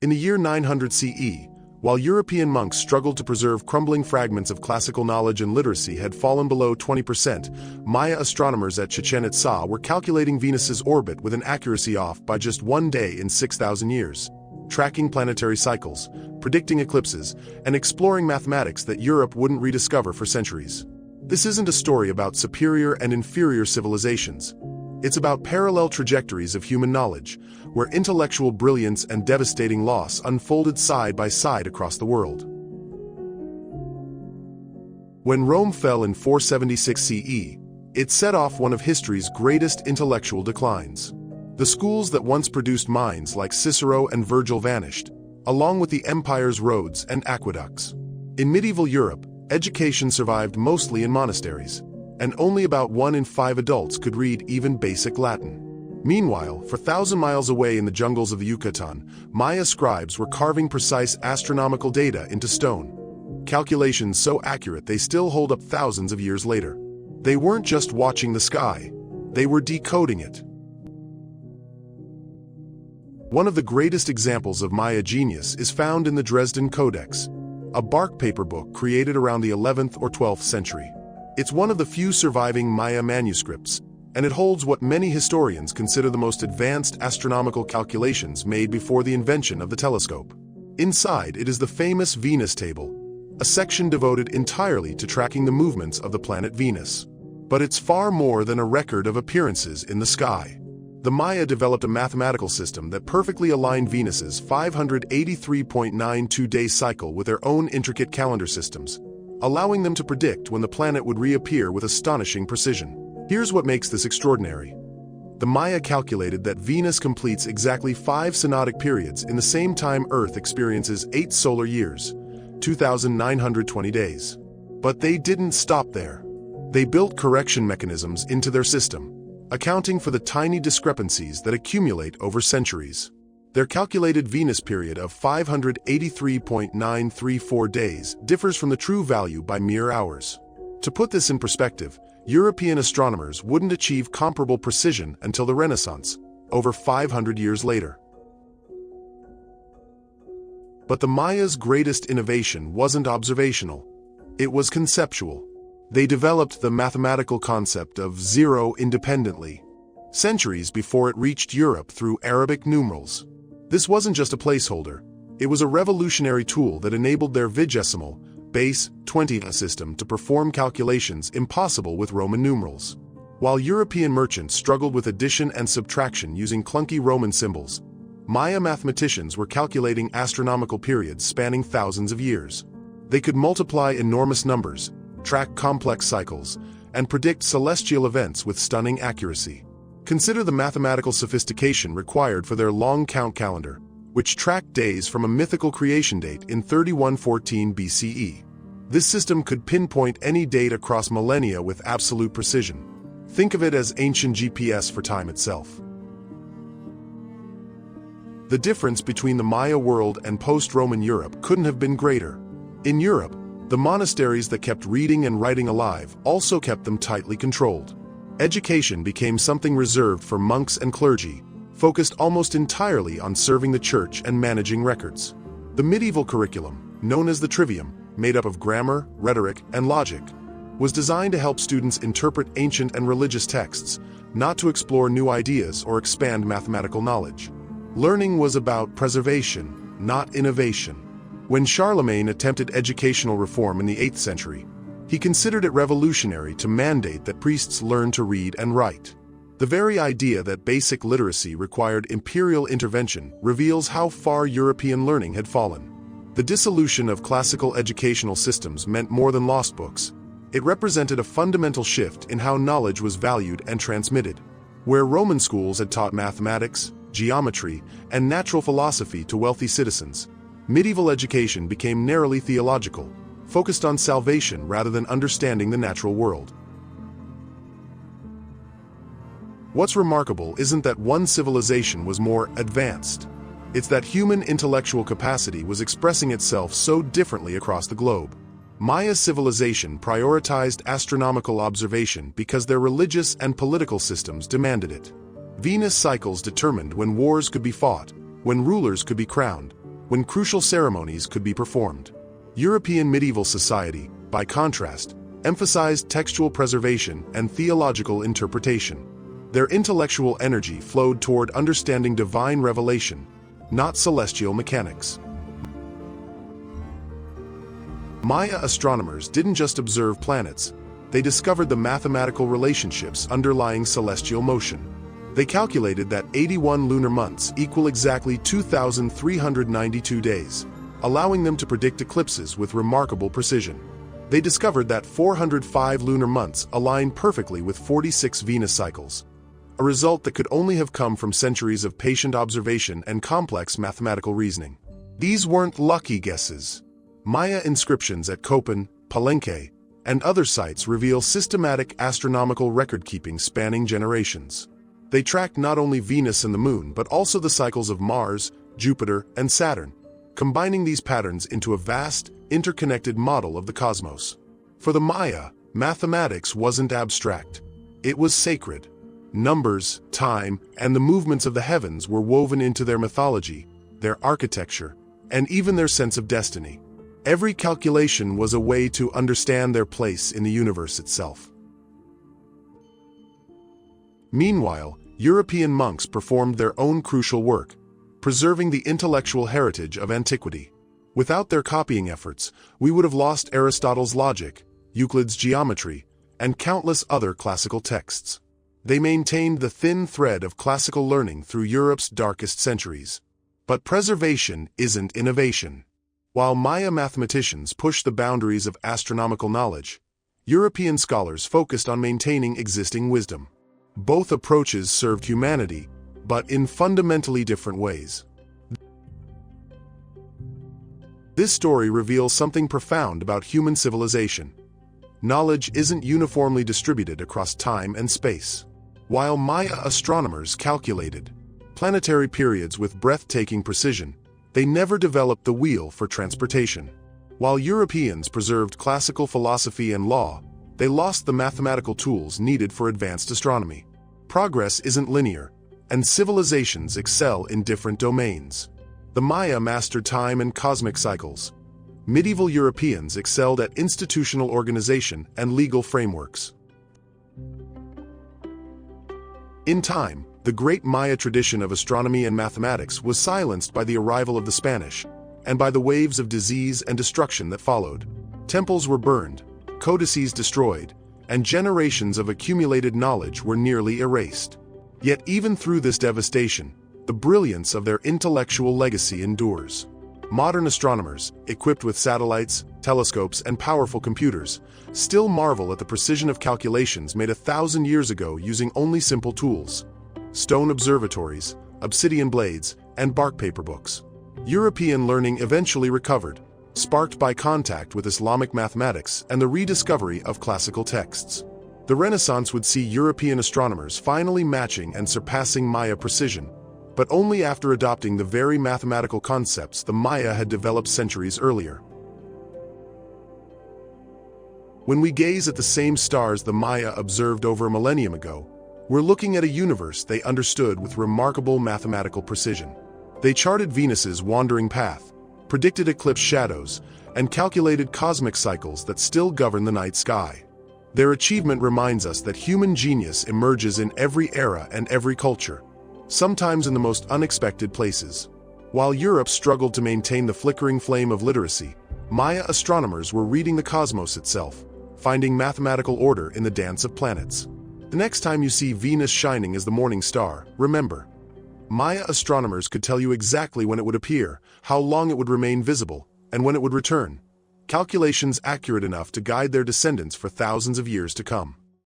In the year 900 CE, while European monks struggled to preserve crumbling fragments of classical knowledge and literacy had fallen below 20%, Maya astronomers at Chichen Itza were calculating Venus's orbit with an accuracy off by just 1 day in 6,000 years, tracking planetary cycles, predicting eclipses, and exploring mathematics that Europe wouldn't rediscover for centuries. This isn't a story about superior and inferior civilizations. It's about parallel trajectories of human knowledge, where intellectual brilliance and devastating loss unfolded side by side across the world. When Rome fell in 476 CE, it set off one of history's greatest intellectual declines. The schools that once produced minds like Cicero and Virgil vanished, along with the empire's roads and aqueducts. In medieval Europe, education survived mostly in monasteries, and only about 1 in 5 adults could read even basic Latin. Meanwhile, for 1,000 miles away in the jungles of the Yucatan, Maya scribes were carving precise astronomical data into stone. Calculations so accurate they still hold up thousands of years later. They weren't just watching the sky, they were decoding it. One of the greatest examples of Maya genius is found in the Dresden Codex, a bark paper book created around the 11th or 12th century. It's one of the few surviving Maya manuscripts, and it holds what many historians consider the most advanced astronomical calculations made before the invention of the telescope. Inside, it is the famous Venus table, a section devoted entirely to tracking the movements of the planet Venus. But it's far more than a record of appearances in the sky. The Maya developed a mathematical system that perfectly aligned Venus's 583.92-day cycle with their own intricate calendar systems, allowing them to predict when the planet would reappear with astonishing precision. Here's what makes this extraordinary. The Maya calculated that Venus completes exactly 5 synodic periods in the same time Earth experiences 8 solar years, 2,920 days. But they didn't stop there. They built correction mechanisms into their system, accounting for the tiny discrepancies that accumulate over centuries. Their calculated Venus period of 583.934 days differs from the true value by mere hours. To put this in perspective, European astronomers wouldn't achieve comparable precision until the Renaissance, over 500 years later. But the Mayas' greatest innovation wasn't observational. It was conceptual. They developed the mathematical concept of zero independently, centuries before it reached Europe through Arabic numerals. This wasn't just a placeholder. It was a revolutionary tool that enabled their vigesimal, base 20 system to perform calculations impossible with Roman numerals. While European merchants struggled with addition and subtraction using clunky Roman symbols, Maya mathematicians were calculating astronomical periods spanning thousands of years. They could multiply enormous numbers, track complex cycles, and predict celestial events with stunning accuracy. Consider the mathematical sophistication required for their long count calendar, which tracked days from a mythical creation date in 3114 BCE. This system could pinpoint any date across millennia with absolute precision. Think of it as ancient GPS for time itself. The difference between the Maya world and post-Roman Europe couldn't have been greater. In Europe, the monasteries that kept reading and writing alive also kept them tightly controlled. Education became something reserved for monks and clergy, focused almost entirely on serving the church and managing records. The medieval curriculum, known as the trivium, made up of grammar, rhetoric, and logic, was designed to help students interpret ancient and religious texts, not to explore new ideas or expand mathematical knowledge. Learning was about preservation, not innovation. When Charlemagne attempted educational reform in the 8th century, he considered it revolutionary to mandate that priests learn to read and write. The very idea that basic literacy required imperial intervention reveals how far European learning had fallen. The dissolution of classical educational systems meant more than lost books. It represented a fundamental shift in how knowledge was valued and transmitted. Where Roman schools had taught mathematics, geometry, and natural philosophy to wealthy citizens, medieval education became narrowly theological, focused on salvation rather than understanding the natural world. What's remarkable isn't that one civilization was more advanced. It's that human intellectual capacity was expressing itself so differently across the globe. Maya civilization prioritized astronomical observation because their religious and political systems demanded it. Venus cycles determined when wars could be fought, when rulers could be crowned, when crucial ceremonies could be performed. European medieval society, by contrast, emphasized textual preservation and theological interpretation. Their intellectual energy flowed toward understanding divine revelation, not celestial mechanics. Maya astronomers didn't just observe planets, they discovered the mathematical relationships underlying celestial motion. They calculated that 81 lunar months equal exactly 2,392 days, allowing them to predict eclipses with remarkable precision. They discovered that 405 lunar months align perfectly with 46 Venus cycles, a result that could only have come from centuries of patient observation and complex mathematical reasoning. These weren't lucky guesses. Maya inscriptions at Copan, Palenque, and other sites reveal systematic astronomical record-keeping spanning generations. They tracked not only Venus and the Moon but also the cycles of Mars, Jupiter, and Saturn, combining these patterns into a vast, interconnected model of the cosmos. For the Maya, mathematics wasn't abstract. It was sacred. Numbers, time, and the movements of the heavens were woven into their mythology, their architecture, and even their sense of destiny. Every calculation was a way to understand their place in the universe itself. Meanwhile, European monks performed their own crucial work, preserving the intellectual heritage of antiquity. Without their copying efforts, we would have lost Aristotle's logic, Euclid's geometry, and countless other classical texts. They maintained the thin thread of classical learning through Europe's darkest centuries. But preservation isn't innovation. While Maya mathematicians pushed the boundaries of astronomical knowledge, European scholars focused on maintaining existing wisdom. Both approaches served humanity, but in fundamentally different ways. This story reveals something profound about human civilization. Knowledge isn't uniformly distributed across time and space. While Maya astronomers calculated planetary periods with breathtaking precision, they never developed the wheel for transportation. While Europeans preserved classical philosophy and law, they lost the mathematical tools needed for advanced astronomy. Progress isn't linear, and civilizations excel in different domains. The Maya mastered time and cosmic cycles. Medieval Europeans excelled at institutional organization and legal frameworks. In time, the great Maya tradition of astronomy and mathematics was silenced by the arrival of the Spanish, and by the waves of disease and destruction that followed. Temples were burned, codices destroyed, and generations of accumulated knowledge were nearly erased. Yet even through this devastation, the brilliance of their intellectual legacy endures. Modern astronomers, equipped with satellites, telescopes, and powerful computers, still marvel at the precision of calculations made 1,000 years ago using only simple tools: stone observatories, obsidian blades, and bark paper books. European learning eventually recovered, sparked by contact with Islamic mathematics and the rediscovery of classical texts. The Renaissance would see European astronomers finally matching and surpassing Maya precision, but only after adopting the very mathematical concepts the Maya had developed centuries earlier. When we gaze at the same stars the Maya observed over a millennium ago, we're looking at a universe they understood with remarkable mathematical precision. They charted Venus's wandering path, predicted eclipse shadows, and calculated cosmic cycles that still govern the night sky. Their achievement reminds us that human genius emerges in every era and every culture, sometimes in the most unexpected places. While Europe struggled to maintain the flickering flame of literacy, Maya astronomers were reading the cosmos itself, finding mathematical order in the dance of planets. The next time you see Venus shining as the morning star, remember, Maya astronomers could tell you exactly when it would appear, how long it would remain visible, and when it would return. Calculations accurate enough to guide their descendants for thousands of years to come.